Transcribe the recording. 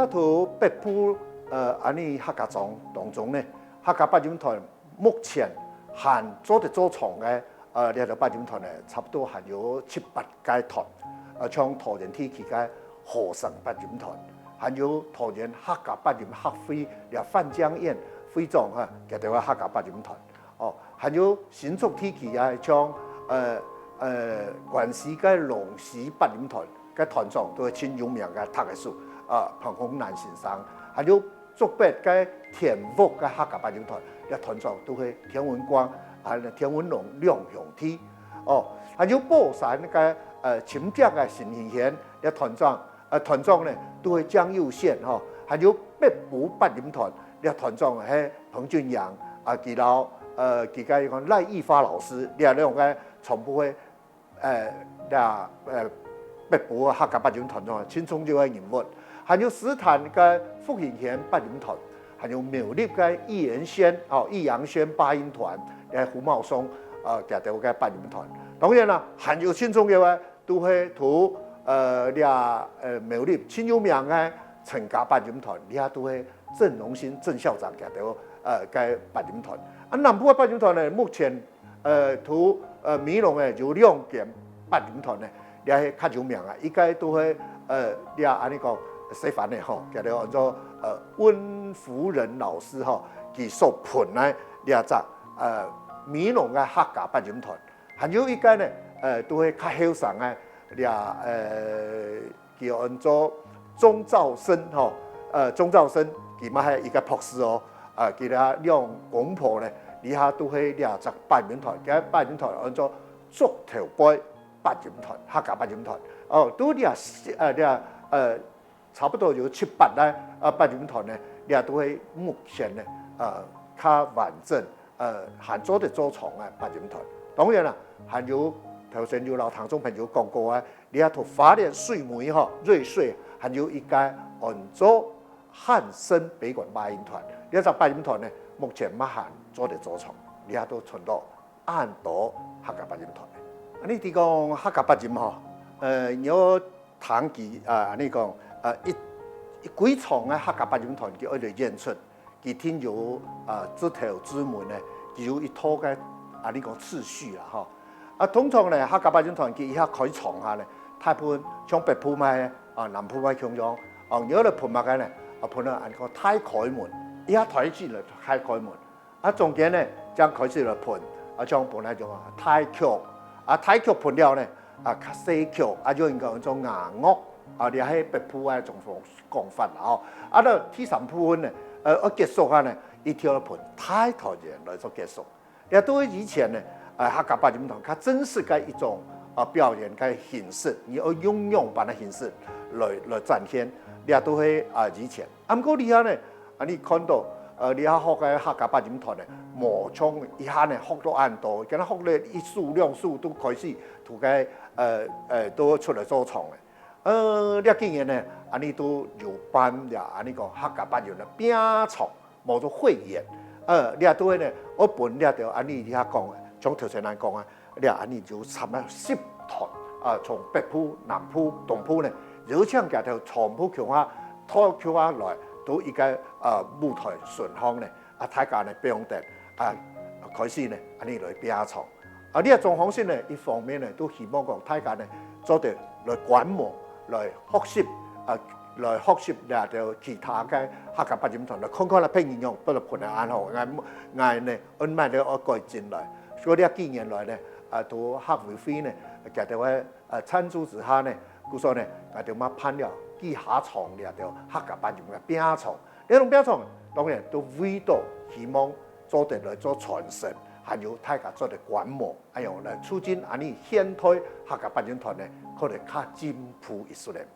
头北部安尼客家庄当中呢，客家八人团目前含做的做厂的呢个八人团呢，差不多含有7、8个团，像桃园地区嘅和尚八人团，还有桃园客家八人客会，了范江堰会庄哈，叫做客家八人团。哦，还有新竹地区啊，像关西嘅龙溪八人团嘅团长都係真有名嘅读嘅书彭洪南先生，还有竹北嘅田福嘅客家八人团，嘅团长都係田文光、田文龙两兄弟。哦，还有宝山嘅秦家嘅陈贤贤嘅团长呢都係江佑宪哈，还有北部八人团嘅团长係彭俊阳佢老佢嘅講賴義發老師，呢兩個全部嘅北部客家八人團咯，青松就嘅人物，還有斯坦嘅福興縣八人團，還有苗栗嘅易陽軒八人團，胡茂松夾到嘅八人團。當然啦，還有青松嘅話，都係圖苗栗真有名嘅陳家八人團，呢都係鄭榮新鄭校長夾到嘅八人團。南部嘅八人團呢，目前圖美濃嘅有2件八人團呢，也係較有名啊。依家都係安尼講西番嘅吼，叫做按照溫夫人老師吼，佢所盤呢2隻美濃嘅客家八人團，還有一個呢都係較後生嘅叫按照鐘兆生吼，鐘兆生佢嘛係一個博士哦。佢哋兩公婆咧，以下都係2隻八人團，嘅八人團按照竹頭杯八人團、客家八人團，都差不多有7、8咧八人團咧，都係目前咧較完整含做的做廠嘅八人團。當然啦，還有頭先有老聽眾朋友講過啊，呢一套花蓮水梅瑞穗，還有一個按照漢森北管八人團。呢隻八人團呢，目前乜行做的做廠，而家都存到安多客家八人團。呢啲講客家八人嗬，有談佢呢講幾場嘅客家八人團叫佢哋演出，佢天有指頭指門呢，有一套嘅呢講次序啦嗬。通常呢客家八人團佢一下開場下呢，大部分像北部咪南部咪咁樣，有啲盤物嘅呢，盤到按個太開門。一下抬起來開門，中間呢將開始來盤，將盤嚟種太極，太極盤了呢，較西極，就應該種牙樂，你喺北部種講法啦到第3部分呢，結束下呢，一條盤太頭人來做結束，也都以前呢，客家八人團較正式嘅一種表演嘅形式，你要運用版嘅形式來展現，也都係以前。咁嗰啲呢？你看到你學嘅客家八人團咧，磨槍一下咧學到按多，咁學咧1數2數都開始圖嘅都出來做廠嘅。呢幾年咧，你都有辦你講客家八人嘅拼廠，冇做匯演。你都係咧，我本你就你下講嘅，從頭先嚟講啊，你就差唔多10團從北部、南部、東部咧，有請嘅就全部橋下拖橋下來。到依家舞台順行咧，大家咧表演開始咧，你來表演。呢一種方式咧，一方面咧都希望講大家咧做啲來觀摩、來學習來學習就其他嘅客家八人團來看看啦，譬如用不如盤下眼號，嗌咧安排啲改進來。所以呢幾年來咧，到客委會咧，其實喺參助之下咧，故所咧，就乜判了。幾下廠咧就客家八人嘅拼廠，呢種拼廠當然都為到希望做得來做傳承，還有大家做得觀摩，來促進你現代客家八人團咧，可能較進步一啲咧。